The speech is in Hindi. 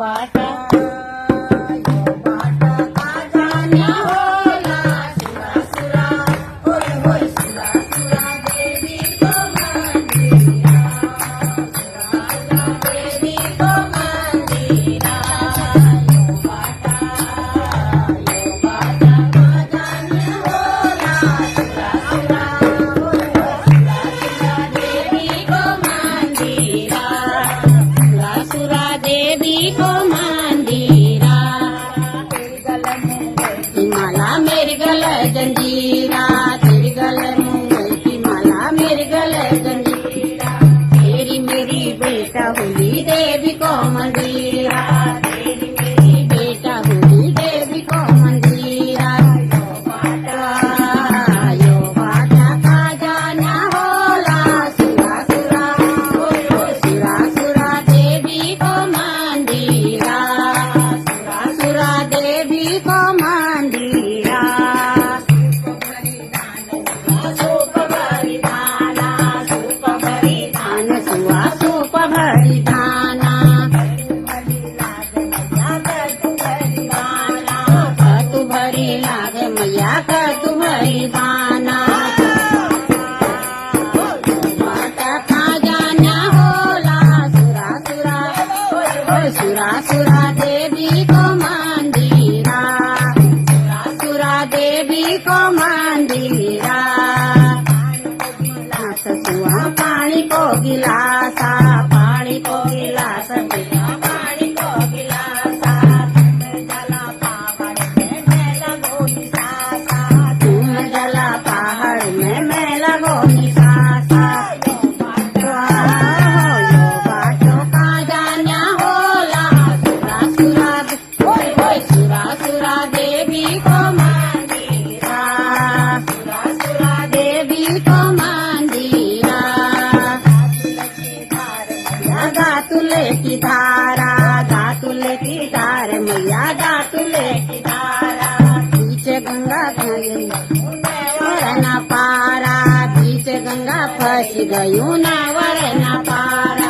बाटा काजान्या होला सुरा सुरा होय होय सुरा सुरा देवी को मंदिरा सुरा देवी को मंदिरा यो बाटा काजान्या होला सुरा सुरा होय होय सुरा देवी को मंदिरा माला मेरे गल जंजीरा तेरी गल मुंगल की माला मेरे गल जंजीरा तेरी मेरी बेटा हुई देवी को मंदिरा तेरी मेरी बेटा हुई देवी को मंदिरा यो बाटा काजान्या होला सुरा सुरा होय होय सुरा सुरा देवी को मंदिरा सुरा सुरा देवी को मंदिरा सूप भरी दाना सूप भरी दान सुआ सूप भरी दाना कतु भरी लाग मैया कतु भरी दाना माता काजान्या होला सुरा सुरा होय सुरा सुरा देवी को मंदिरा सुरा सुरा देवी को मंदिरा ससुआ पानी को गिलासा पानी को गिलास पिया पानी को गिलासा जला पहाड़ में मैं लगो निसासा तुम जला पहाड़ में मैं लगो निसासा यो बाटो काजान्या होला सुरा सुरा होय होय सुरा सुरा देवी को मंदिरा सुरा सुरा देवी को मंदिरा गातुले की धारा गातुले की धार मैया गातुले की धारा पीछे गंगा गई वरना पारा पीछे गंगा फंस गई ना वरना पारा